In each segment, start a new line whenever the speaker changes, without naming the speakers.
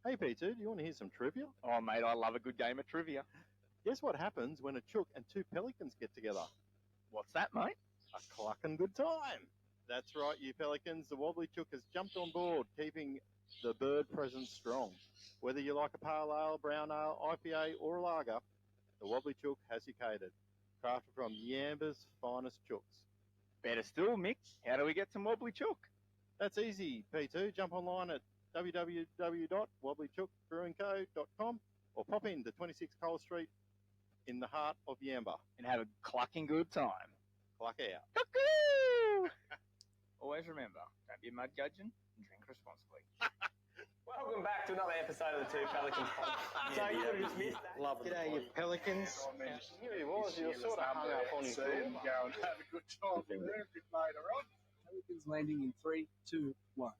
Hey P2, do you want to hear some trivia?
Oh, mate, I love a good game of trivia.
Guess what happens when a chook and two pelicans get together?
What's that, mate?
A clucking good time. That's right, you pelicans. The wobbly chook has jumped on board, keeping the bird presence strong. Whether you like a pale ale, brown ale, IPA, or a lager, the wobbly chook has you catered. Crafted from Yamba's finest chooks.
Better still, Mick, how do we get some wobbly chook?
That's easy, P2. Jump online at www.wobblychookbrewingco.com or pop in to 26 Cole Street in the heart of Yamba.
And have a clucking good time.
Cluck out.
Cuckoo! Always remember, don't be a mud gudgeon and drink responsibly.
Welcome back to another episode of the Two Pelicans podcast. So you would have just missed that.
Love it. G'day, you pelicans.
You really was. You were sort of hung up on his
Go and have a good time from there a bit later on.
Pelicans landing in 3, 2, 1.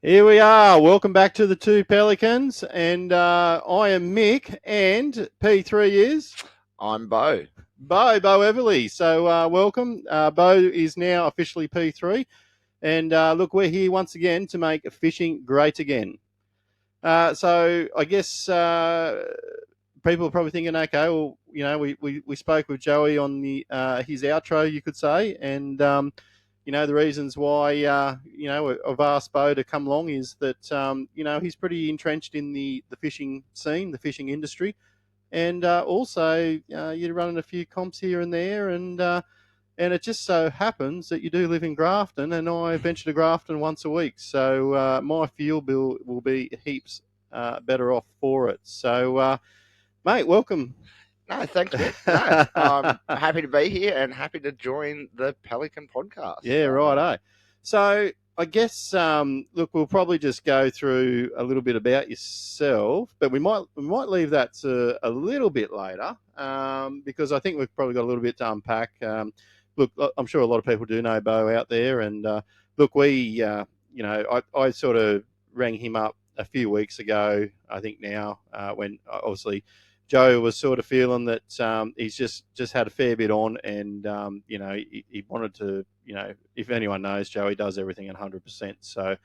Here we are. Welcome back to the Two Pelicans. And I am Mick, and P3 is
I'm Beau.
Beau Everleigh. So welcome. Beau is now officially P3. And look, we're here once again to make fishing great again. So I guess people are probably thinking, okay, well, you know, we spoke with Joey on the his outro, you could say, and you know, the reasons why you know, I've asked Beau to come along is that you know, he's pretty entrenched in the fishing scene, the fishing industry, and also you're running a few comps here and there, and it just so happens that you do live in Grafton, and I venture to Grafton once a week. So my fuel bill will be heaps better off for it. So, mate, welcome.
No, thanks, Mick. No, I'm happy to be here and happy to join the Pelican podcast.
Yeah, right. So I guess, look, we'll probably just go through a little bit about yourself, but we might leave that to a little bit later because I think we've probably got a little bit to unpack. Look, I'm sure a lot of people do know Beau out there, and look, we, you know, I sort of rang him up a few weeks ago, I think now, when obviously Joe was sort of feeling that he's just had a fair bit on, and you know, he wanted to, you know, if anyone knows, Joe, he does everything at 100%. So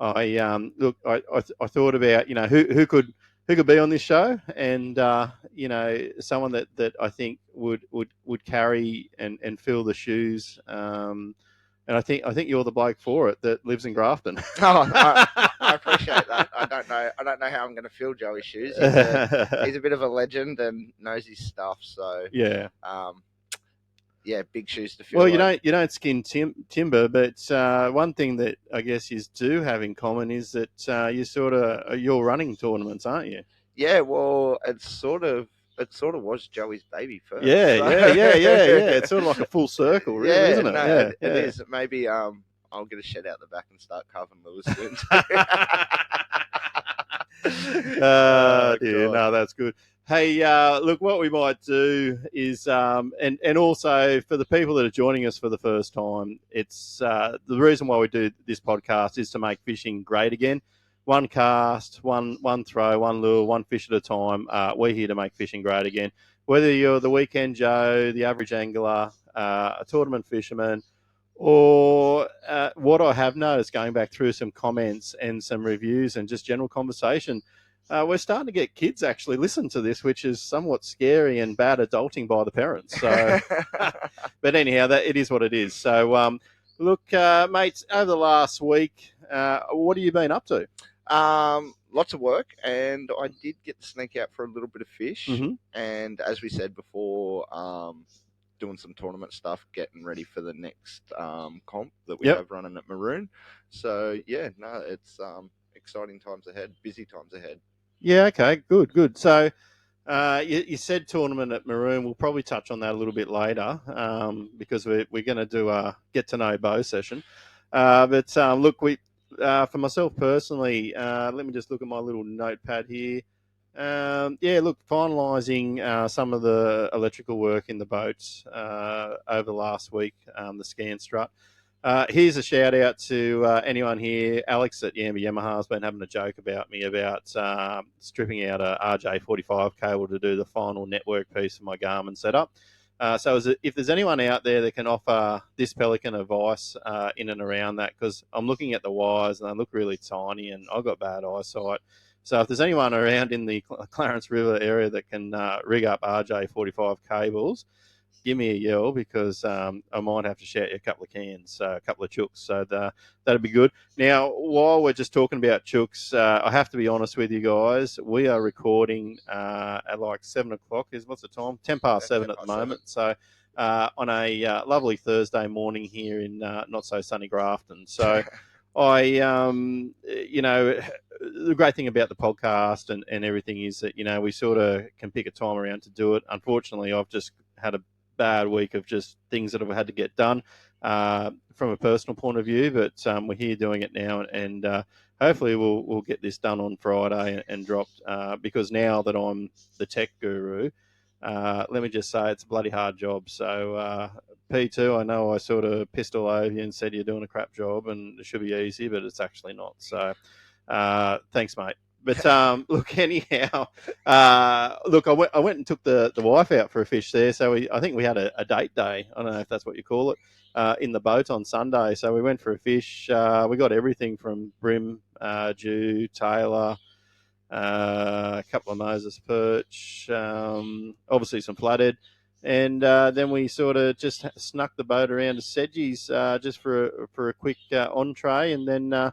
I look, I thought about, you know, who could be on this show, and you know, someone that I think would carry and fill the shoes. And I think you're the bloke for it that lives in Grafton.
Oh, I appreciate that. I don't know how I'm going to fill Joey's shoes. He's a bit of a legend and knows his stuff. So
yeah,
yeah, big shoes to fill.
Well, you don't skin timber, but one thing that I guess you do have in common is that you're running tournaments, aren't you?
Yeah, well, it sort of was Joey's baby first.
Yeah. It's sort of like a full circle, really, isn't it?
No, it is. Maybe I'll get a shed out the back and start carving Lewis soon.
Yeah, no, that's good. Hey, look, what we might do is, and also for the people that are joining us for the first time, it's the reason why we do this podcast is to make fishing great again. One cast, one throw, one lure, one fish at a time. We're here to make fishing great again. Whether you're the weekend Joe, the average angler, a tournament fisherman, or what I have noticed going back through some comments and some reviews and just general conversation, we're starting to get kids actually listen to this, which is somewhat scary and bad adulting by the parents. So, but anyhow, it is what it is. So, look, mates, over the last week, what have you been up to?
Lots of work, and I did get to sneak out for a little bit of fish.
Mm-hmm.
And as we said before, doing some tournament stuff, getting ready for the next comp that we have running at Maroon. So yeah, no, it's exciting times ahead, busy times ahead.
Yeah, okay, good. So you said tournament at Maroon. We'll probably touch on that a little bit later because we're going to do a get to know Beau session. But look, for myself personally, let me just look at my little notepad here. Look, finalising some of the electrical work in the boats over the last week, the scan strut. Here's a shout out to anyone here. Alex at Yamaha has been having a joke about me about stripping out a RJ45 cable to do the final network piece of my Garmin setup. So if there's anyone out there that can offer this Pelican advice in and around that, because I'm looking at the wires and they look really tiny and I've got bad eyesight. So if there's anyone around in the Clarence River area that can rig up RJ45 cables, give me a yell, because I might have to shout you a couple of cans, a couple of chooks. So that'd be good. Now, while we're just talking about chooks, I have to be honest with you guys. We are recording at like 7 o'clock. What's the time? 10 past 7 at the moment. So on a lovely Thursday morning here in not so sunny Grafton. So the great thing about the podcast and everything is that, we sort of can pick a time around to do it. Unfortunately, I've just had a bad week of just things that I've had to get done from a personal point of view, but we're here doing it now, and hopefully we'll get this done on Friday and dropped, because now that I'm the tech guru, let me just say it's a bloody hard job. So P2, I know I sort of pissed all over you and said you're doing a crap job and it should be easy, but it's actually not. So thanks, mate. But look, anyhow, look, I went and took the wife out for a fish there. So I think we had a date day. I don't know if that's what you call it, in the boat on Sunday. So we went for a fish. We got everything from brim, Jew, Taylor, a couple of Moses perch, obviously some flathead. And then we sort of just snuck the boat around to Sedgie's just for a quick entree, and then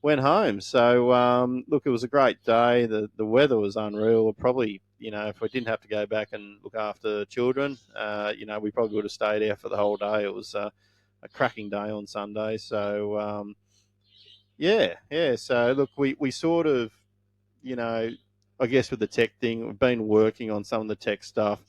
went home. So look, it was a great day. The weather was unreal. Probably, if we didn't have to go back and look after children, we probably would have stayed out for the whole day. It was a cracking day on Sunday. So yeah. So look, we sort of, I guess with the tech thing, we've been working on some of the tech stuff.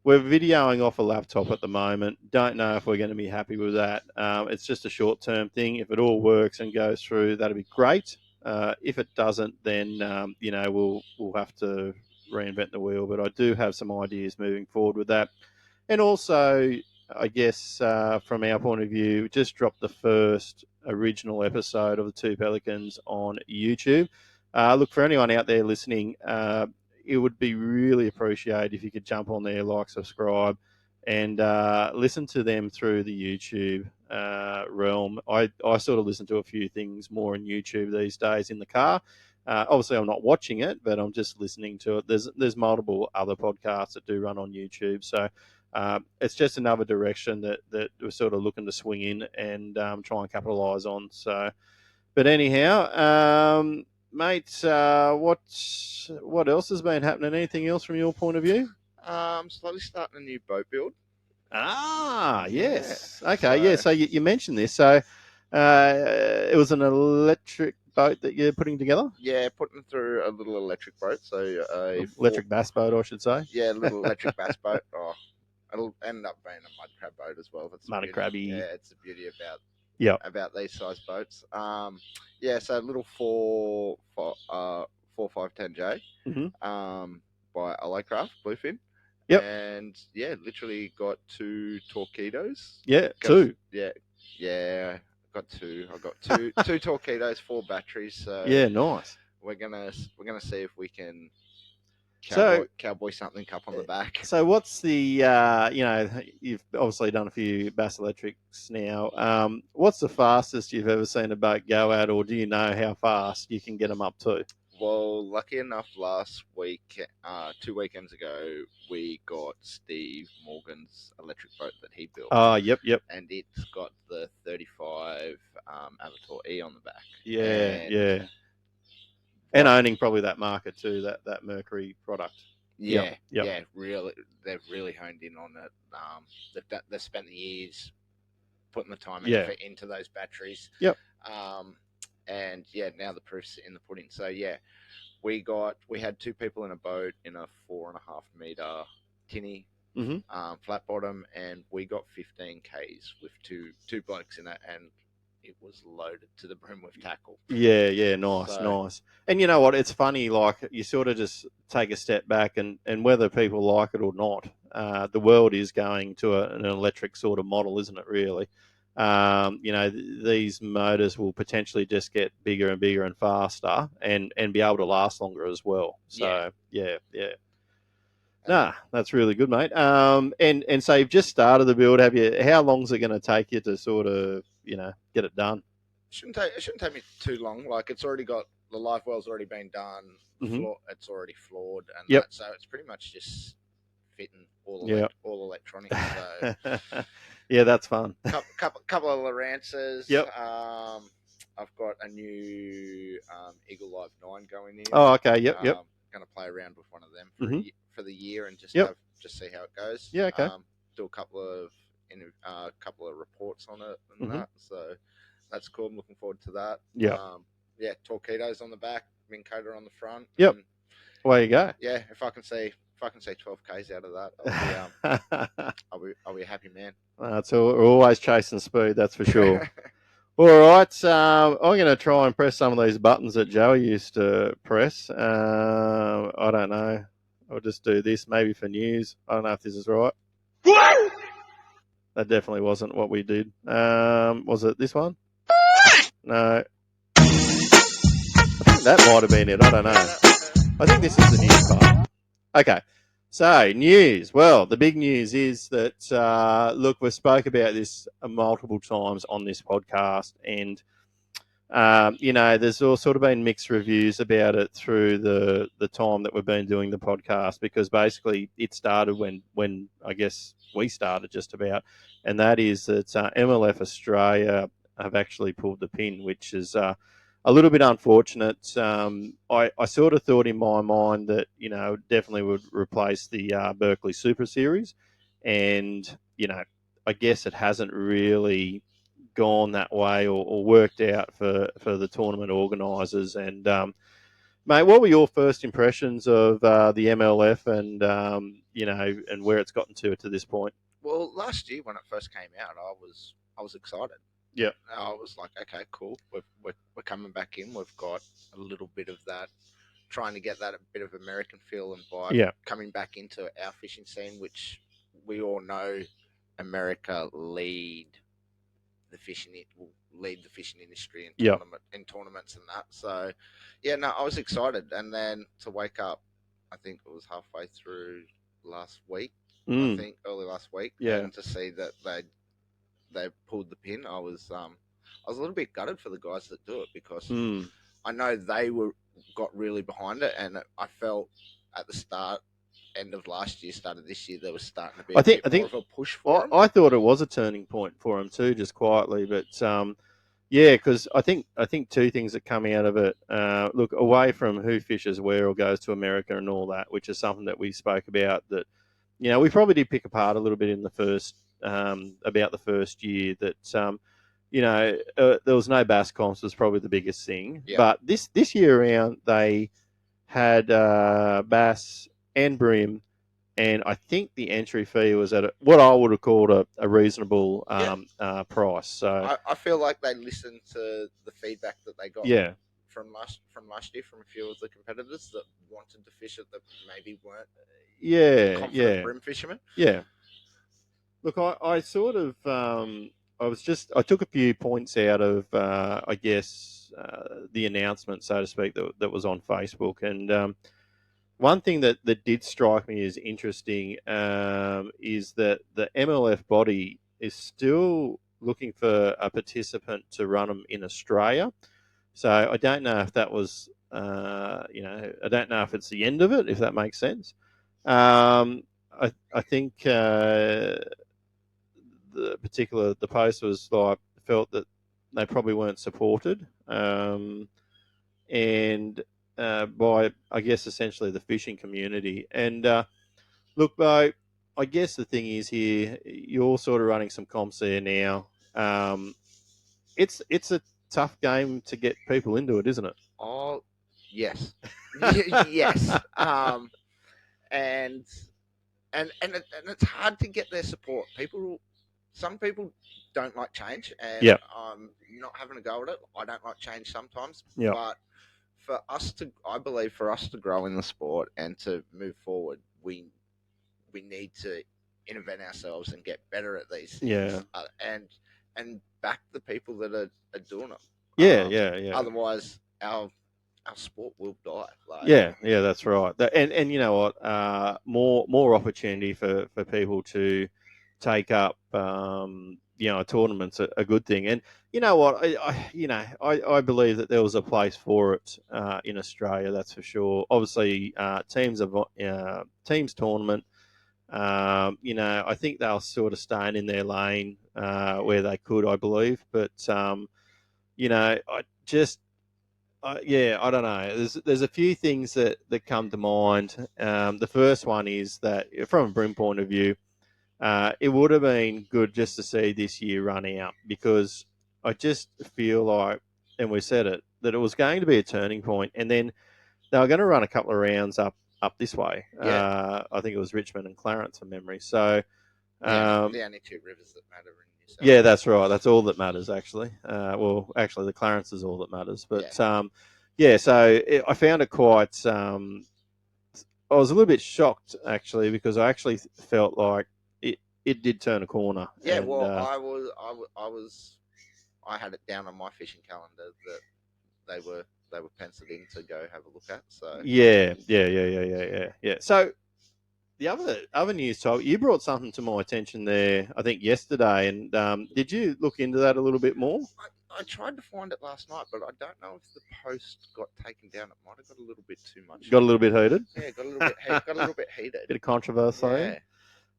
We're videoing off a laptop at the moment. Don't know if we're going to be happy with that. It's just a short-term thing. If it all works and goes through, that'd be great. If it doesn't, then we'll have to reinvent the wheel. But I do have some ideas moving forward with that. And also, I guess from our point of view, just dropped the first original episode of the Two Pelicans on YouTube. Look, for anyone out there listening, it would be really appreciated if you could jump on there, like, subscribe, and listen to them through the YouTube realm. I sort of listen to a few things more in YouTube these days in the car. Obviously, I'm not watching it, but I'm just listening to it. There's multiple other podcasts that do run on YouTube, so it's just another direction that we're sort of looking to swing in and try and capitalise on. So, but anyhow, mate, what else has been happening? Anything else from your point of view?
Slowly starting a new boat build.
Yes.
Yeah.
Okay, so you mentioned this. So it was an electric boat that you're putting together?
Yeah, putting through a little electric boat. So
electric bass boat, I should say.
Yeah, a little electric bass boat. Oh, it'll end up being a mud crab boat as well. That's
mud crabby.
Yeah, it's the beauty about these size boats. Yeah, so little 4510J. By Alocraft Bluefin.
Yep.
And yeah, literally got 2 torpedoes.
Yeah, 2.
Yeah. Got 2. I got two torpedoes, 4 batteries. So
yeah, nice.
We're gonna see if we can cowboy something up on the back.
So what's the you've obviously done a few bass electrics now. What's the fastest you've ever seen a boat go at, or do you know how fast you can get them up to?
Well, lucky enough, last week, 2 weekends ago, we got Steve Morgan's electric boat that he built.
Oh, yep.
And it's got the 35 Avatar E on the back.
Yeah. And owning probably that market too, that Mercury product.
Yeah, really, they've really honed in on it. They've spent the years putting the time and effort into those batteries.
Yep.
And yeah, now the proof's in the pudding. So yeah, we had 2 people in a boat in a 4.5 meter tinny, flat bottom, and we got 15 Ks with two blokes in it, and it was loaded to the brim with tackle. Yeah,
nice. And you know what? It's funny, like, you sort of just take a step back, and whether people like it or not, the world is going to an electric sort of model, isn't it, really? These motors will potentially just get bigger and bigger and faster and be able to last longer as well. So, yeah. Nah, that's really good, mate. And so you've just started the build, have you? How long is it going to take you to sort of, get it done?
It shouldn't take me too long. Like it's already got the live well's already been done.
Mhm.
It's already floored and
Yep.
that, so it's pretty much just fitting all
Yep.
all electronics. So
yeah, that's fun.
couple of Lorances.
Yep.
I've got a new Eagle Live 9 going in.
Oh, okay. Yep.
Going to play around with one of them
Mhm.
for the year and just
Yep.
just see how it goes.
Yeah, okay.
Do a couple of reports on it and
Mhm.
that. So that's cool. I'm looking forward to that.
Yeah.
Torpedoes on the back, Minn Kota on the front.
Yep.
And
Away you go.
yeah, if I can say 12Ks out of that, I'll be a happy man.
We're always chasing speed, that's for sure. All right, I'm going to try and press some of these buttons that Joey used to press. I don't know. I'll just do this maybe for news. I don't know if this is right. That definitely wasn't what we did. Was it this one? No. I think that might have been it. I don't know. I think this is the news part. Okay. So, news. Well, the big news is that, look, we've spoke about this multiple times on this podcast, and, there's all sort of been mixed reviews about it through the time that we've been doing the podcast, because basically it started when I guess we started just about, and that is that MLF Australia have actually pulled the pin, which is a little bit unfortunate. I sort of thought in my mind that, definitely would replace the Berkeley Super Series. And, I guess it hasn't really gone that way or worked out for the tournament organisers. And, mate, what were your first impressions of the MLF and, and where it's gotten to this point?
Well, last year when it first came out, I was excited.
Yeah.
I was like, okay, cool. We're coming back in. We've got a little bit of that, trying to get that a bit of American feel and vibe coming back into our fishing scene, which we all know America will lead the fishing industry in tournaments and that. So, yeah, no, I was excited, and then to wake up, I think it was halfway through last week. I think early last week, and to see that they pulled the pin, I was a little bit gutted for the guys that do it, because I know they got really behind it, and I felt at the end of last year, start of this year, there was starting to be a bit more of a push for them.
I thought it was a turning point for them too, just quietly, but because I think two things that come out of it. Look, away from who fishes where or goes to America and all that, which is something that we spoke about. That we probably did pick apart a little bit in the first about the first year. That there was no bass comps was probably the biggest thing.
Yeah.
But this year around they had bass and brim. And I think the entry fee was at what I would have called a reasonable price. So
I feel like they listened to the feedback that they got from last year from a few of the competitors that wanted to fish it that maybe weren't confident brim fishermen.
Yeah. Look, I sort of I took a few points out of I guess the announcement, so to speak, that was on Facebook, and one thing that did strike me as interesting is that the MLF body is still looking for a participant to run them in Australia. So I don't know if that was, I don't know if it's the end of it, if that makes sense. I think the post was like felt that they probably weren't supported, and by I guess essentially the fishing community. And look, Bo, I guess the thing is here, you're sort of running some comps there now. It's a tough game to get people into it, isn't it?
Oh, yes, yes. And it's hard to get their support. Some people don't like change, and not having a go at it. I don't like change sometimes, but I believe for us to grow in the sport and to move forward, we need to innovate ourselves and get better at these things, and back the people that are doing it.
Yeah.
Otherwise, our our sport will die. Like,
Yeah, that's right. And you know what? More opportunity for people to take up. A tournament's a good thing. And you know what? I believe that there was a place for it in Australia. That's for sure. Obviously, teams tournament. I think they were sort of staying in their lane where they could, I believe. But I just I don't know. There's a few things that come to mind. The first one is that from a Brim point of view, it would have been good just to see this year run out because I just feel like, and we said it, that it was going to be a turning point, and then they were going to run a couple of rounds up this way.
Yeah.
I think it was Richmond and Clarence from memory. So
the only two rivers that matter in New South
yeah,
Wales.
that's right. That's all that matters, actually. Actually, the Clarence is all that matters. But I found it quite. I was a little bit shocked actually because I actually felt like it did turn a corner.
Yeah,
And,
well, I had it down on my fishing calendar that they were penciled in to go have a look at. So
yeah. So the other news, Tom, you brought something to my attention there, I think yesterday, and did you look into that a little bit more?
I tried to find it last night, but I don't know if the post got taken down. It might have got a little bit too much.
Got a little bit heated.
Yeah, got a little bit heated.
Bit of controversy.
Yeah.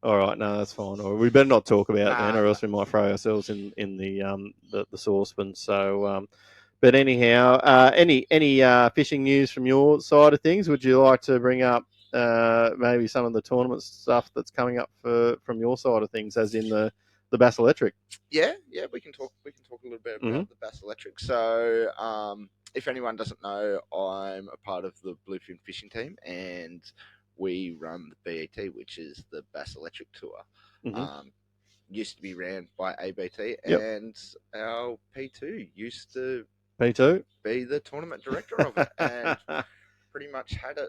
All right, no, that's fine. Or we better not talk about it then, or
Nah.
else we might throw ourselves in the saucepan. So, but anyhow, any fishing news from your side of things? Would you like to bring up maybe some of the tournament stuff that's coming up from your side of things, as in the Bass Electric?
Yeah, we can talk. We can talk a little bit about the Bass Electric. So, if anyone doesn't know, I'm a part of the Bluefin fishing team, and we run the BET, which is the Bass Electric Tour. Used to be ran by ABT, and our P2 used to
P2
be the tournament director of it, and pretty much had it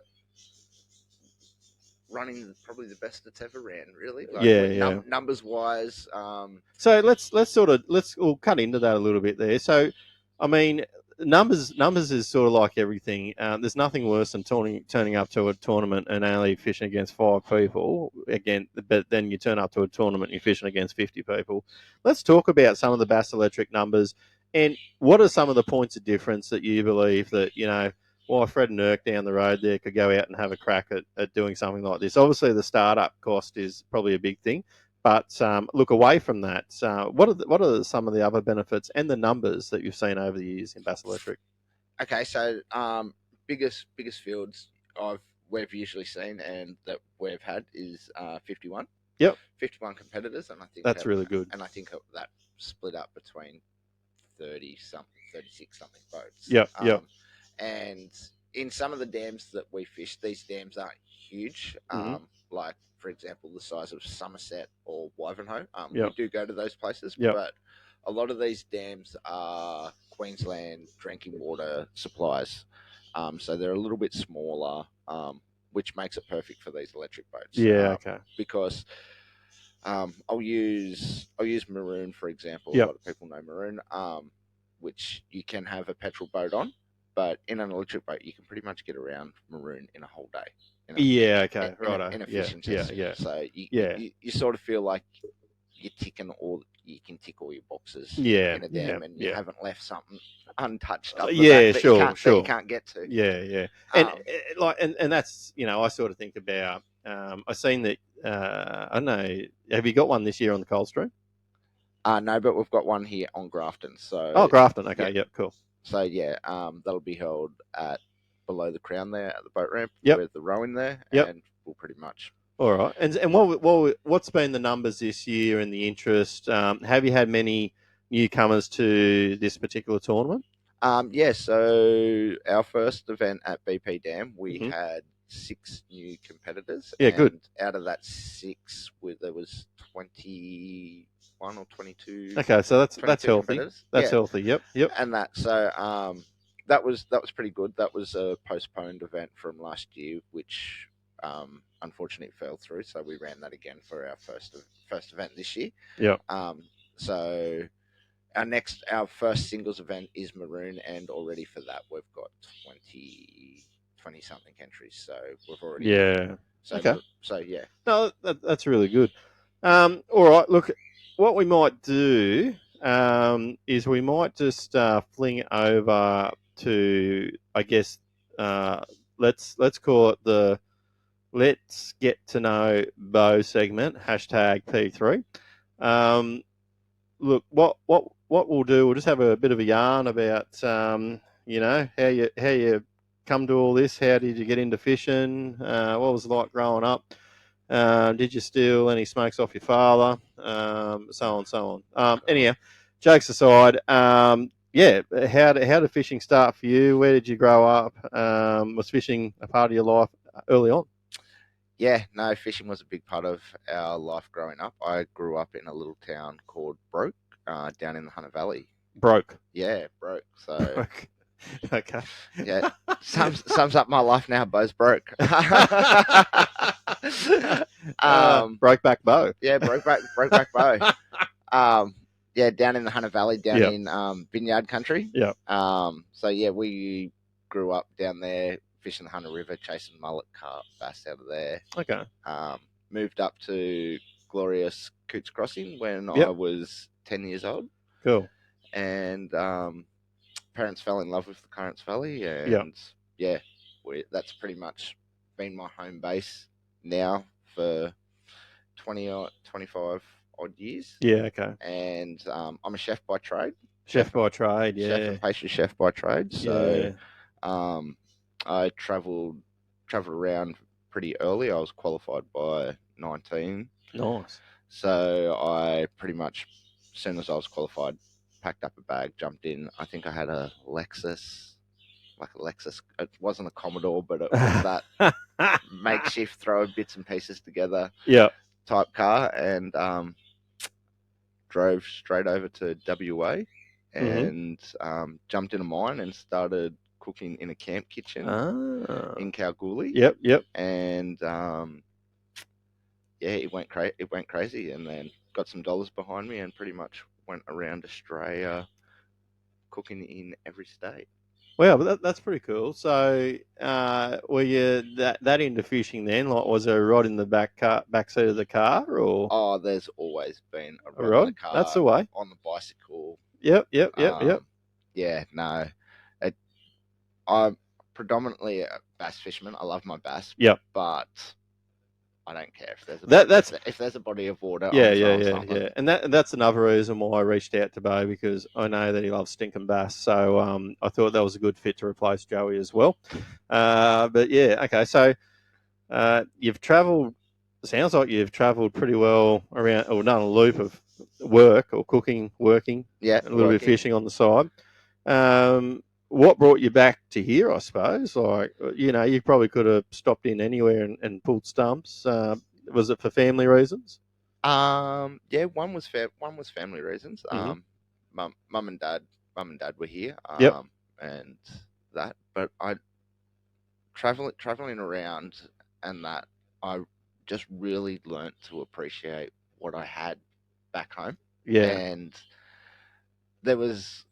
running probably the best it's ever ran, really. Like, numbers wise.
So we'll cut into that a little bit there. So, I mean, numbers is sort of like everything. There's nothing worse than turning up to a tournament and only fishing against 5 people again. But then you turn up to a tournament and you're fishing against 50 people. Let's talk about some of the Bass Electric numbers and what are some of the points of difference that you believe that Fred and Irk down the road there could go out and have a crack at doing something like this. Obviously, the startup cost is probably a big thing. But look away from that. What are some of the other benefits and the numbers that you've seen over the years in Bass Electric?
Okay, so biggest fields we've usually seen and that we've had is 51.
Yep.
51 competitors, and I think
that's really good.
And I think that split up between 36 something boats.
Yep.
And in some of the dams that we fish, these dams aren't huge. Like, for example, the size of Somerset or Wivenhoe. We do go to those places, but a lot of these dams are Queensland drinking water supplies. So they're a little bit smaller, which makes it perfect for these electric boats.
Yeah, okay.
Because I'll use Maroon, for example. A lot of people know Maroon, which you can have a petrol boat on. But in an electric boat, you can pretty much get around Maroon in a whole day.
Right.
In a fishing session.
Yeah.
So you sort of feel like you can tick all your boxes in a dam, and you haven't left something untouched up that you can't get to.
Yeah. And that's I sort of think about. I've seen that. I don't know. Have you got one this year on the Coldstream?
No, but we've got one here on Grafton. So
Grafton. Okay. Yep. Cool.
So that'll be held at below the Crown there at the boat ramp with the rowing there, and we'll pretty much.
All right, and what's been the numbers this year and the interest? Have you had many newcomers to this particular tournament?
So our first event at BP Dam, we had 6 new competitors.
Yeah, good.
Out of that 6, there was 21 or 22.
Okay, so that's healthy. That's healthy. Yep.
And that was pretty good. That was a postponed event from last year, which unfortunately fell through. So we ran that again for our first event this year.
Yeah.
So our first singles event is Maroon, and already for that we've got 20 something entries. So we've already
Yeah.
So
Okay.
so yeah.
No, that's really good. All right. Look, what we might do is we might just fling over to, I guess, let's call it the Let's Get to Know Beau segment, hashtag P3. Look, what we'll do, we'll just have a bit of a yarn about, how you come to all this. How did you get into fishing? What was it like growing up? Did you steal any smokes off your father? So on, so on. Anyhow, jokes aside, yeah, how did fishing start for you? Where did you grow up? Was fishing a part of your life early on?
Yeah, no, fishing was a big part of our life growing up. I grew up in a little town called Broke, down in the Hunter Valley.
Broke.
Yeah, Broke. So
Okay.
yeah, sums up my life now. Beau's broke.
Brokeback Beau.
Yeah, brokeback Beau. Yeah, down in the Hunter Valley, down
Yep.
in Vineyard Country.
Yeah.
So yeah, we grew up down there fishing the Hunter River, chasing mullet, carp, bass out of there.
Okay.
Moved up to glorious Coots Crossing when
Yep.
I was 10 years old,
Cool.
and parents fell in love with the Currants Valley, and
Yep.
yeah, that's pretty much been my home base now for 25 odd years.
Yeah. Okay.
And I'm a chef by trade.
Chef by trade. Yeah.
Chef and pastry chef by trade. So
Yeah.
I travelled around pretty early. I was qualified by 19.
Nice.
So I pretty much, as soon as I was qualified, packed up a bag, jumped in. I think I had a Lexus. It wasn't a Commodore, but it was that makeshift throw bits and pieces together
Yeah.
type car, and drove straight over to WA and jumped in a mine and started cooking in a camp kitchen in Kalgoorlie.
Yep.
And yeah, it went crazy, and then got some dollars behind me and pretty much went around Australia cooking in every state.
Well, but that's pretty cool. So, were you that into fishing then? Like, was there a rod in the back seat of the car, or?
Oh, there's always been a rod in the car.
That's the way.
On the bicycle.
Yep.
Yeah, no. I'm predominantly a bass fisherman. I love my bass.
Yep.
But I don't care if there's if there's a body of water.
Yeah. And that's another reason why I reached out to Beau, because I know that he loves stinking bass. So I thought that was a good fit to replace Joey as well. But yeah, okay. So you've travelled. Sounds like you've travelled pretty well around, or done a loop of work or cooking, working.
Yeah,
a little bit of fishing on the side. What brought you back to here, I suppose? Like, you probably could have stopped in anywhere and pulled stumps. Was it for family reasons?
Yeah, one was family reasons. Mum and dad were here.
Yep.
And that, but I traveling around, and that I just really learnt to appreciate what I had back home.
Yeah.
And there was,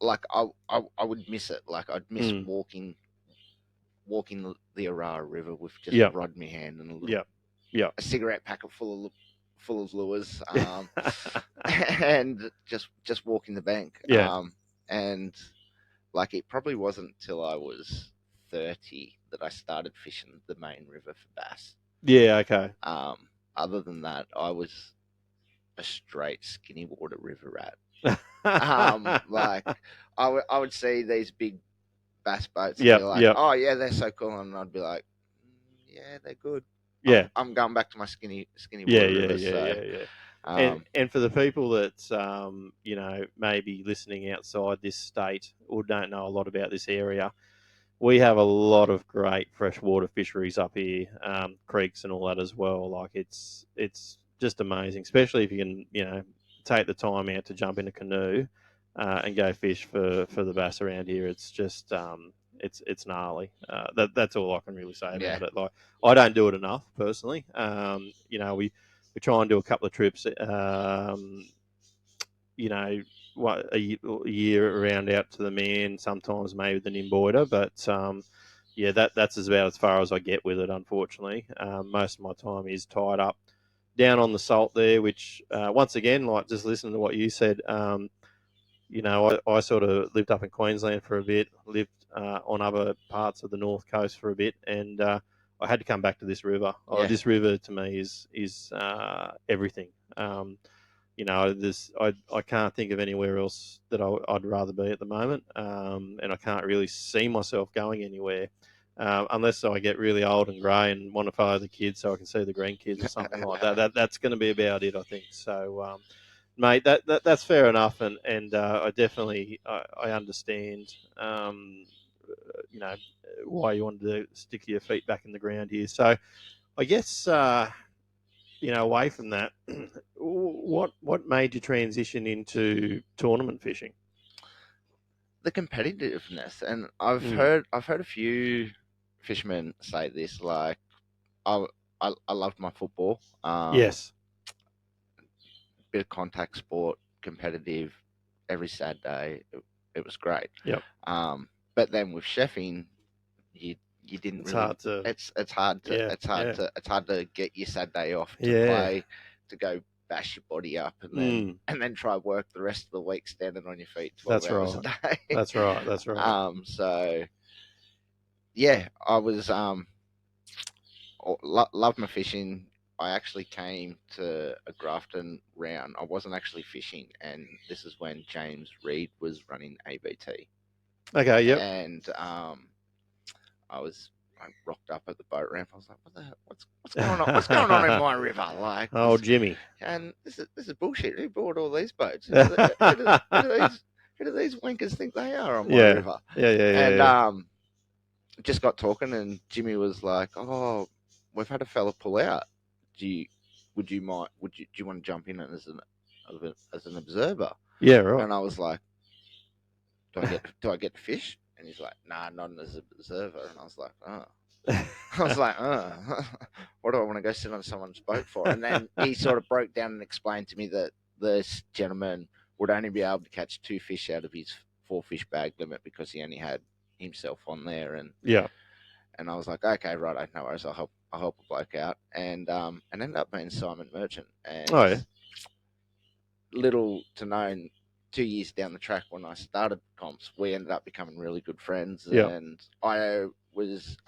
like, I would miss it. Like, I'd miss walking the Arar River with just a rod in my hand and a cigarette packet full of lures, and just walking the bank. And like, it probably wasn't till I was 30 that I started fishing the main river for bass.
Yeah. Okay.
Other than that, I was a straight skinny water river rat. Like, I would see these big bass boats and be like, oh yeah, they're so cool, and I'd be like, yeah, they're good.
Yeah,
I'm going back to my skinny water rivers.
And for the people that maybe listening outside this state or don't know a lot about this area, we have a lot of great freshwater fisheries up here, creeks and all that as well. Like, it's just amazing, especially if you can take the time out to jump in a canoe and go fish for the bass around here. It's just it's gnarly. That's all I can really say about it. Like, I don't do it enough personally. We try and do a couple of trips a year around out to the man, sometimes maybe the Nimboida, but yeah, that's about as far as I get with it, unfortunately. Most of my time is tied up down on the salt there, which once again, like just listening to what you said, I sort of lived up in Queensland for a bit, lived on other parts of the north coast for a bit, and I had to come back to this river.
Yeah.
This river to me is everything. I can't think of anywhere else that I'd rather be at the moment, and I can't really see myself going anywhere. Unless I get really old and grey and want to follow the kids so I can see the grandkids or something like that. That's going to be about it, I think. So, mate, that's fair enough, and I definitely I understand, why you wanted to stick your feet back in the ground here. So, I guess away from that, what made you transition into tournament fishing?
The competitiveness, and I've heard a few fishermen say this. Like, I I loved my football.
Yes.
Bit of contact sport, competitive, every Saturday. It was great.
Yep.
But then with chefing, you didn't
It's
really.
hard to.
It's hard to.
Yeah,
It's hard
yeah.
to. It's hard to get your Saturday off to
Yeah.
play, to go bash your body up, and then try work the rest of the week standing on your feet 12
That's
hours
right.
a day.
That's right. That's right.
So yeah, I was love my fishing. I actually came to a Grafton round. I wasn't actually fishing, and this is when James Reed was running ABT.
Okay. Yep.
And I rocked up at the boat ramp. I was like, what's going on? What's going on in my river? Like,
oh, Jimmy.
And this is bullshit. Who bought all these boats? Who do these winkers think they are on my river?
Yeah.
And just got talking, and Jimmy was like, "Oh, we've had a fella pull out. Do you want to jump in as an observer?"
Yeah. Right.
And I was like, "Do I get to fish?" And he's like, "Nah, not as an observer." And I was like, "Oh." What do I want to go sit on someone's boat for? And then he sort of broke down and explained to me that this gentleman would only be able to catch 2 fish out of his 4-fish bag limit because he only had himself on there. And
yeah.
And I was like, okay, right, no worries, I'll help a bloke out. And ended up being Simon Merchant. And
Oh, yeah.
little to known, 2 years down the track when I started comps, we ended up becoming really good friends.
Yep.
And I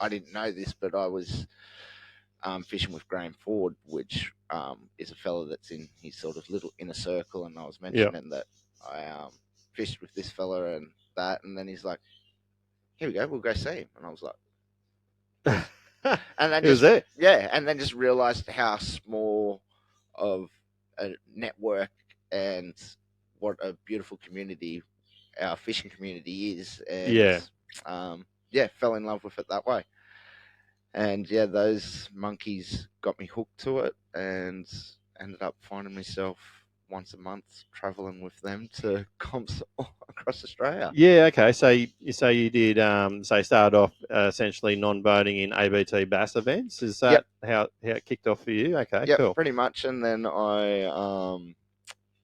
didn't know this, but I was fishing with Graham Ford, which is a fella that's in his sort of little inner circle. And I was mentioning that I fished with this fella and that. And then he's like, here we go, we'll go see him. And I was like, and then and then just realized how small of a network and what a beautiful community our fishing community is. And fell in love with it that way. And those monkeys got me hooked to it, and ended up finding myself once a month traveling with them to comps all across Australia.
Yeah, okay. So you did started off essentially non-boating in ABT bass events. Is that how it kicked off for you? Okay, cool.
Pretty much. And then I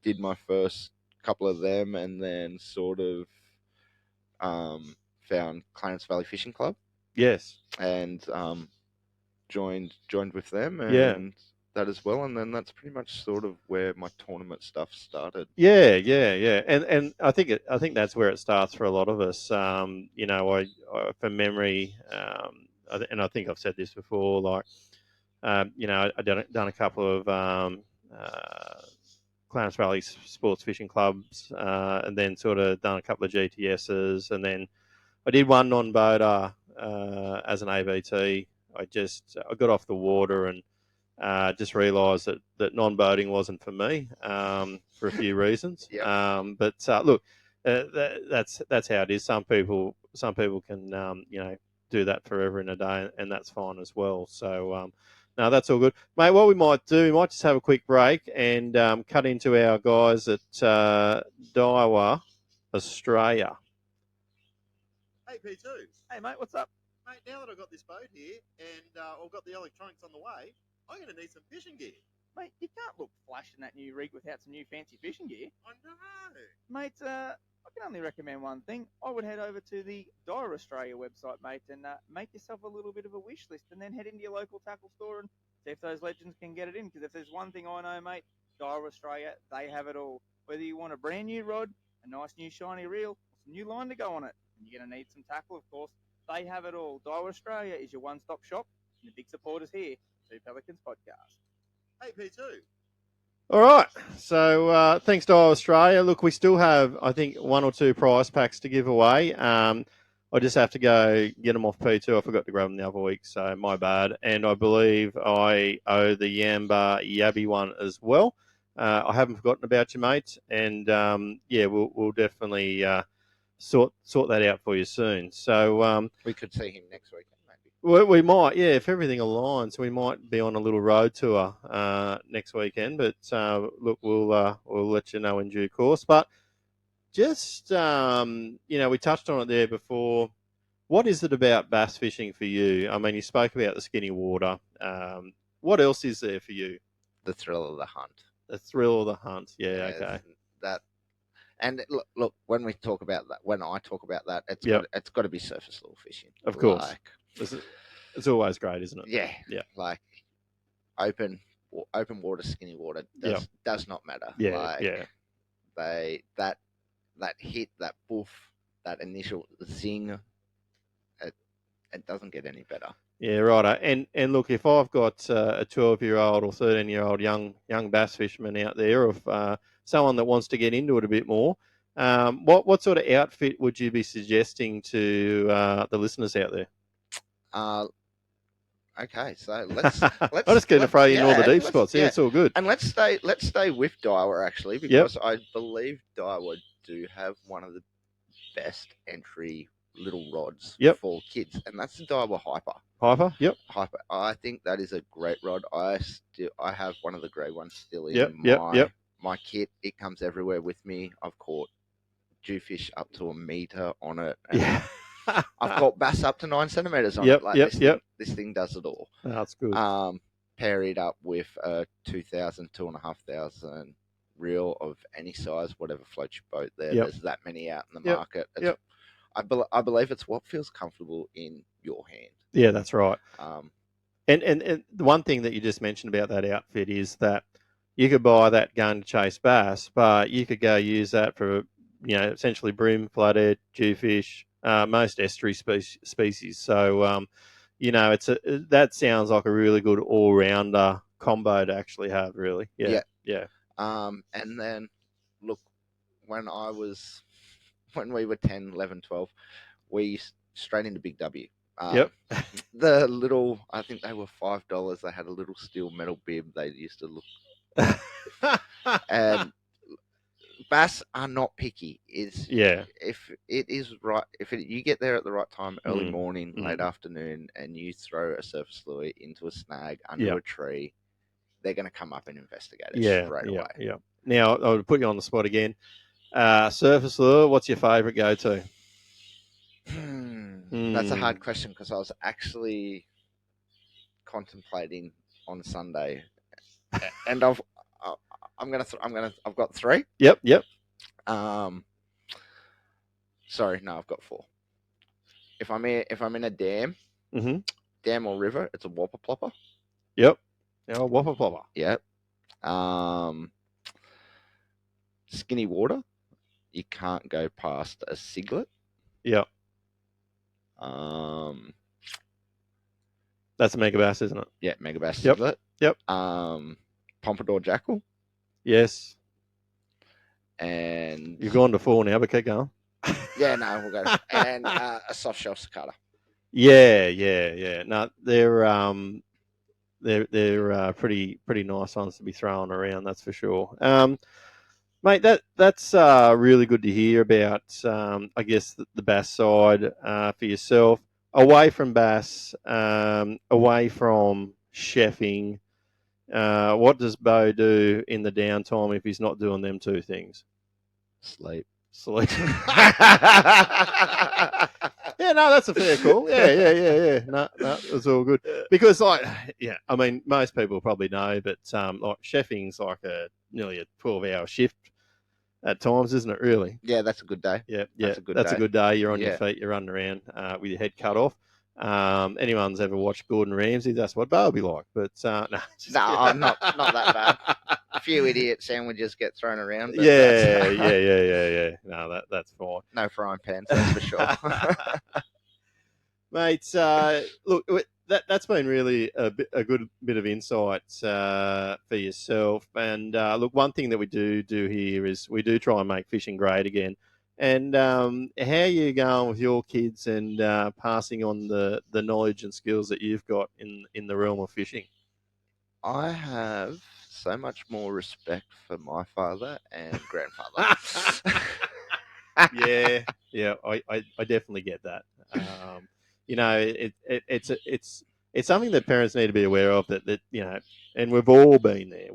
did my first couple of them, and then sort of found Clarence Valley Fishing Club.
Yes.
And joined with them, and that as well. And then that's pretty much sort of where my tournament stuff started.
Yeah. And I think that's where it starts for a lot of us. I from memory, and I think I've said this before. Like, I done a couple of Clarence Valley Sports Fishing Clubs, and then sort of done a couple of GTSs, and then I did one non-boater as an ABT. I got off the water and just realised that non-boating wasn't for me for a few reasons. But look, that's how it is. Some people can do that forever in a day, and that's fine as well. So no, that's all good, mate. What we might do, we might just have a quick break and cut into our guys at Daiwa, Australia.
Hey, P2.
Hey, mate, what's up?
Mate, now that I've got this boat here and I've got the electronics on the way, I'm going to need some fishing gear.
Mate, you can't look flash in that new rig without some new fancy fishing gear.
I know.
Mate, I can only recommend one thing. I would head over to the Dyer Australia website, mate, and make yourself a little bit of a wish list, and then head into your local tackle store and see if those legends can get it in. Because if there's one thing I know, mate, Dyer Australia, they have it all. Whether you want a brand new rod, a nice new shiny reel, or some new line to go on it, and you're going to need some tackle, of course, they have it all. Dyer Australia is your one-stop shop, and the big supporters here, Two Pelicans Podcast.
AP2.
All right. So thanks to Australia. Look, we still have, I think, 1 or 2 prize packs to give away. I just have to go get them off P2. I forgot to grab them the other week, so my bad. And I believe I owe the Yamba Yabby one as well. I haven't forgotten about you, mate. And yeah, we'll definitely sort that out for you soon. So
We could see him next weekend, maybe.
we might, yeah, if everything aligns, we might be on a little road tour next weekend. But look, we'll let you know in due course. But just we touched on it there before. What is it about bass fishing for you? I mean, you spoke about the skinny water. What else is there for you?
The thrill of the hunt.
The thrill of the hunt. Yeah, okay.
That, and look, when we talk about that, when I talk about that, it's got to be surface lure fishing.
Of course.
Like,
it's always great, isn't it?
Yeah.
Yeah.
Like open water, skinny water does not matter.
Yeah.
Like,
yeah.
That hit, that boof, that initial zing, it doesn't get any better.
Yeah, right. And look, if I've got a 12-year-old or 13-year-old young bass fisherman out there, or someone that wants to get into it a bit more, what sort of outfit would you be suggesting to the listeners out there?
Okay, so let's.
I'm just going to throw you in all the deep spots. Yeah, it's all good.
And let's stay with Daiwa actually, because I believe Daiwa do have one of the best entry little rods for kids, and that's the Daiwa Hyper. Hyper. I think that is a great rod. I have one of the grey ones still in my kit. It comes everywhere with me. I've caught jewfish up to 1 meter on it. And I've caught bass up to 9 centimeters on it. Like this thing does it all.
That's good.
Pair it up with a 2,000, 2,500 reel of any size, whatever floats your boat there. There's that many out in the market. I believe it's what feels comfortable in your hand.
Yeah, that's right. And the one thing that you just mentioned about that outfit is that you could buy that gun to chase bass, but you could go use that for, essentially bream, flathead, jewfish, most estuary species. So, that sounds like a really good all-rounder combo to actually have, really. Yeah.
And then, look, when we were 10, 11, 12, we straight into Big W. The little, I think they were $5. They had a little steel metal bib. They used to look. And bass are not picky. If it is right, you get there at the right time, early morning, late afternoon, and you throw a surface lure into a snag under a tree, they're going to come up and investigate it straight away.
Yeah. Now I would put you on the spot again. Surface lure, what's your favourite go-to?
That's a hard question, because I was actually contemplating on Sunday, and I've got 3.
Yep.
Sorry, no, I've got 4. If I'm in a dam, dam or river, it's a whopper plopper.
Yep. Yeah, whopper plopper.
Yep. Skinny water, you can't go past a siglet.
Yep. That's a megabass, isn't it?
Yeah, megabass siglet.
Yep.
Pompadour jackal.
Yes.
And
you've gone to 4 now, but keep going.
Yeah, no, we'll go. And a soft shell cicada.
Yeah. No, they're pretty nice ones to be throwing around. That's for sure. Mate, that's really good to hear about. I guess the bass side for yourself, away from bass, away from chefing. What does Beau do in the downtime if he's not doing them 2 things?
Sleep.
Yeah, no, that's a fair call. Yeah. No, it's all good. Because, like, yeah, I mean, most people probably know, but like chefing's like nearly a 12-hour shift at times, isn't it? Really?
Yeah, that's a good day.
Yeah.
That's a good
That's
day.
a good day. You're on your
Yeah.
feet. You're running around with your head cut off. Anyone's ever watched Gordon Ramsay? That's what Beau will be like. But no, just
No,
kidding.
not that bad. A few idiot sandwiches get thrown around. But
Yeah. No, that's fine.
No frying pans, that's for sure.
Mate, look, that's been really a good bit of insight for yourself. And look, one thing that we do here is we do try and make fishing great again. And how are you going with your kids and passing on the knowledge and skills that you've got in the realm of fishing?
I have so much more respect for my father and grandfather.
Yeah, I definitely get that. You know, it's something that parents need to be aware of that you know, and we've all been there.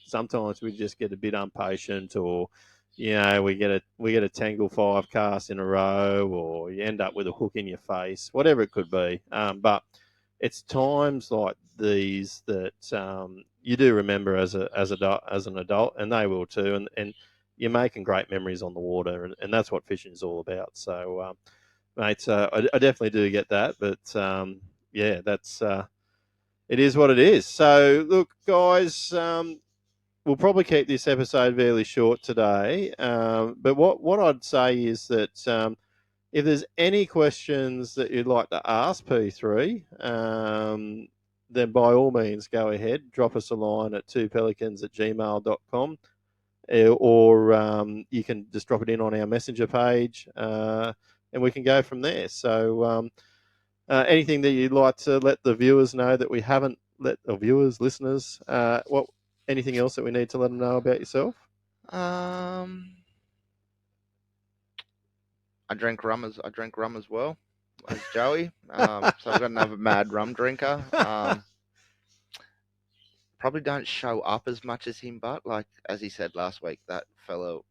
Sometimes we just get a bit impatient, or you know, we get a tangle 5 casts in a row, or you end up with a hook in your face, whatever it could be. But it's times like these that you do remember as an adult, and they will too, and you're making great memories on the water, and that's what fishing is all about. So, mate, I definitely do get that, but yeah, that's it is what it is. So, look, guys, we'll probably keep this episode fairly short today, but what I'd say is that if there's any questions that you'd like to ask P3, then by all means go ahead, drop us a line at twopelicans@gmail.com. Or you can just drop it in on our messenger page, and we can go from there. So anything that you'd like to let the viewers know that we haven't let, or viewers, listeners, anything else that we need to let them know about yourself?
I drink rum as well as Joey. So I've got another mad rum drinker. Probably don't show up as much as him, but like as he said last week, that fellow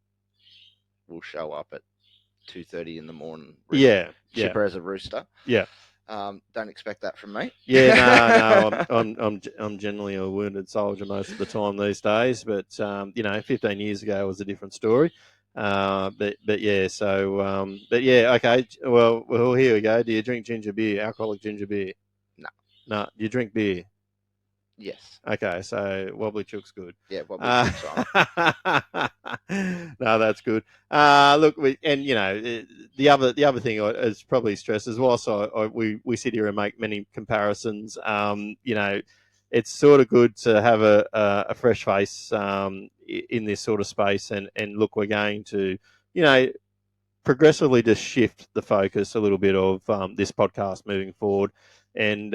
will show up at 2:30 in the morning. Chipper as a rooster.
Yeah.
Don't expect that from me.
Yeah, no, I'm generally a wounded soldier most of the time these days, but you know, 15 years ago was a different story. But yeah, so but yeah, okay. Well, here we go. Do you drink ginger beer, alcoholic ginger beer? No. Do you drink beer?
Yes.
Okay, so Wobbly Chook's good.
Yeah, Wobbly Chook's on.
No, that's good. Look, you know, the other thing is probably stress as well. So we sit here and make many comparisons. You know, it's sort of good to have a fresh face in this sort of space, and look, we're going to, you know, progressively just shift the focus a little bit of this podcast moving forward, and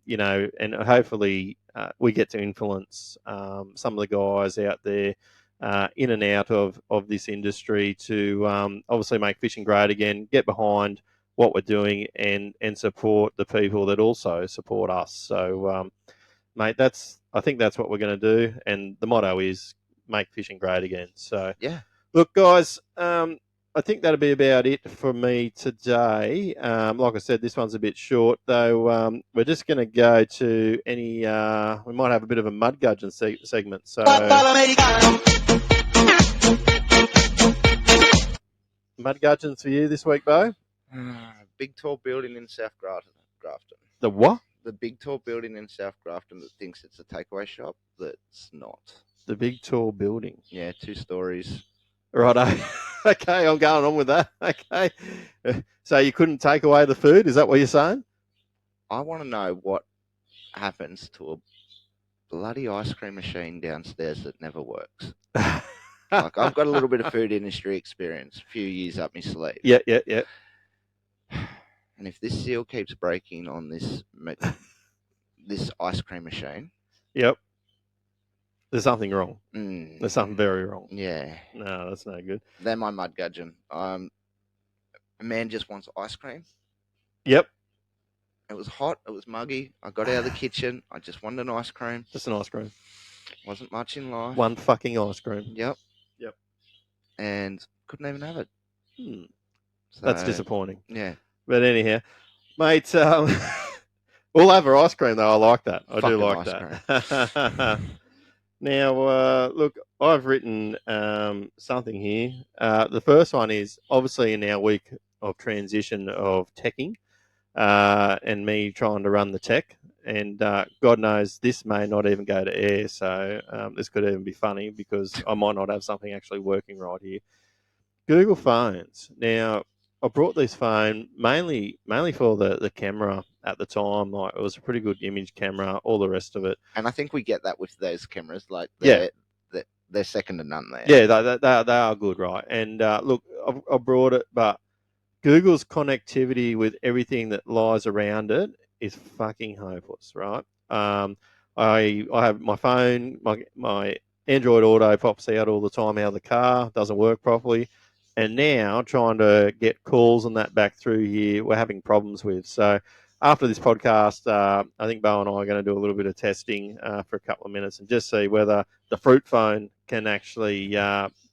you know, and hopefully we get to influence some of the guys out there in and out of this industry to obviously make fishing great again, get behind what we're doing, and support the people that also support us. So, mate, I think that's what we're going to do, and the motto is make fishing great again. So,
yeah,
look, guys. I think that'll be about it for me today. Like I said, this one's a bit short, though. We're just going to go to any. We might have a bit of a mud gudgeon segment. So, mud gudgeons for you this week, Beau?
Big tall building in South Grafton.
The what?
The big tall building in South Grafton that thinks it's a takeaway shop. That's not.
The big tall building.
Yeah, 2 stories.
Righto. Okay, I'm going on with that. Okay. So you couldn't take away the food? Is that what you're saying?
I want to know what happens to a bloody ice cream machine downstairs that never works. Like, I've got a little bit of food industry experience, a few years up my sleeve.
Yeah.
And if this seal keeps breaking on this ice cream machine,
yep, there's something wrong. There's something very wrong.
Yeah.
No, that's no good.
They're my mud gudgeon. A man just wants ice cream.
Yep.
It was hot. It was muggy. I got out of the kitchen. I just wanted an ice cream.
Just an ice cream.
Wasn't much in life.
One fucking ice cream.
Yep.
Yep.
And couldn't even have it.
So, that's disappointing.
Yeah.
But anyhow, mate, we'll have our ice cream though. I like that. I do
Fucking
like
ice
that. Now, look, I've written something here. The first one is obviously in our week of transition of teching and me trying to run the tech. And God knows this may not even go to air. So this could even be funny because I might not have something actually working right here. Google phones. Now, I brought this phone mainly for the camera at the time. Like it was a pretty good image camera, all the rest of it.
And I think we get that with those cameras. Like
Yeah.
they're second to none there.
Yeah, they are good, right? And look, I brought it, but Google's connectivity with everything that lies around it is fucking hopeless, right? I have my phone, my Android Auto pops out all the time out of the car, doesn't work properly, and now trying to get calls and that back through here, we're having problems with. So after this podcast, I think Beau and I are going to do a little bit of testing for a couple of minutes and just see whether the fruit phone can actually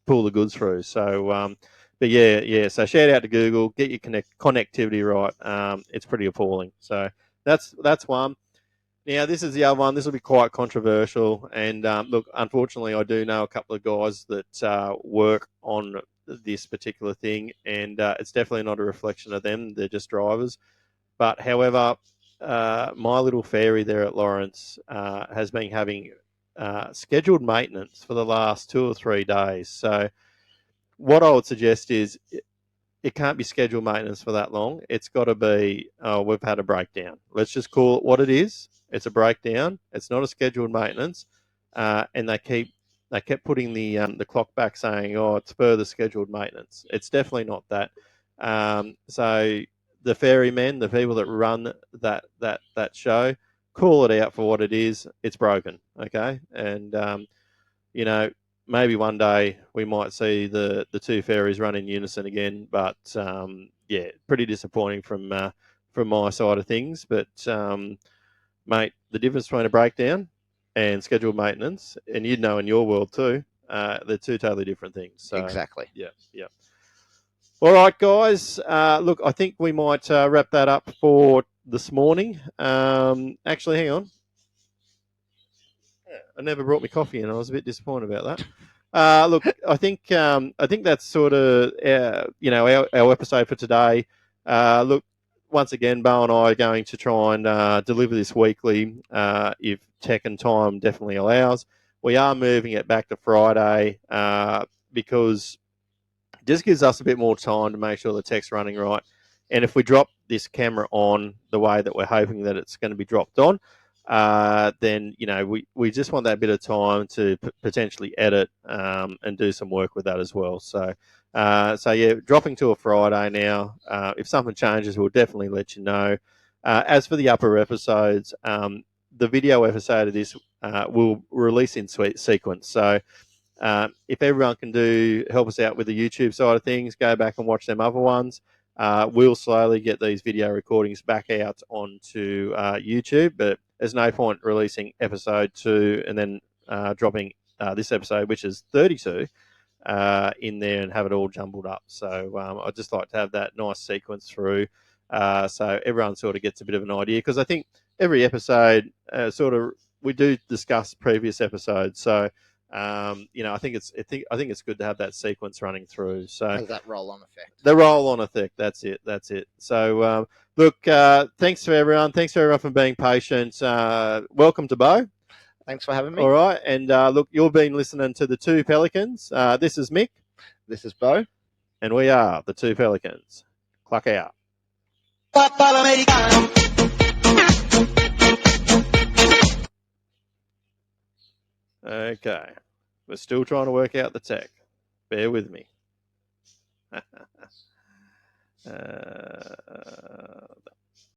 pull the goods through. So. But yeah. So shout out to Google. Get your connectivity right. It's pretty appalling. So that's one. Now this is the other one. This will be quite controversial. And look, unfortunately, I do know a couple of guys that work on this particular thing, and it's definitely not a reflection of them. They're just drivers. But however, my little fairy there at Lawrence has been having scheduled maintenance for the last 2 or 3 days. So what I would suggest is it can't be scheduled maintenance for that long. It's got to be, we've had a breakdown. Let's just call it what it is. It's a breakdown. It's not a scheduled maintenance. And they kept putting the clock back saying, oh, it's further scheduled maintenance. It's definitely not that. So the ferrymen, the people that run that show, call it out for what it is. It's broken, okay? And, maybe one day we might see the two ferries run in unison again. But yeah, pretty disappointing from my side of things. But mate, the difference between a breakdown and scheduled maintenance, and you'd know in your world too, they're two totally different things. So
Exactly.
yeah. All right, guys. Look, I think we might wrap that up for this morning. Actually, hang on. I never brought me coffee in. I was a bit disappointed about that. Look, I think that's sort of our episode for today. Look, once again, Beau and I are going to try and deliver this weekly if tech and time definitely allows. We are moving it back to Friday because it just gives us a bit more time to make sure the tech's running right. And if we drop this camera on the way that we're hoping that it's going to be dropped on, then we just want that bit of time to potentially edit and do some work with that as well. So yeah, dropping to a Friday now. If something changes, we'll definitely let you know. As for the upper episodes, the video episode of this will release in sequence. So if everyone can help us out with the YouTube side of things, go back and watch them other ones. We'll slowly get these video recordings back out onto YouTube, but there's no point releasing episode 2 and then dropping this episode, which is 32, in there and have it all jumbled up. So I'd just like to have that nice sequence through so everyone sort of gets a bit of an idea, because I think every episode we do discuss previous episodes. So I think it's good to have that sequence running through. So
Has that roll-on effect?
the roll-on effect. That's it. So look, thanks to everyone. Thanks to everyone for being patient. Welcome to Beau.
Thanks for having me.
All right, and look, you've been listening to the Two Pelicans. This is Mick.
This is Beau.
And we are the Two Pelicans. Cluck out. Okay. We're still trying to work out the tech. Bear with me.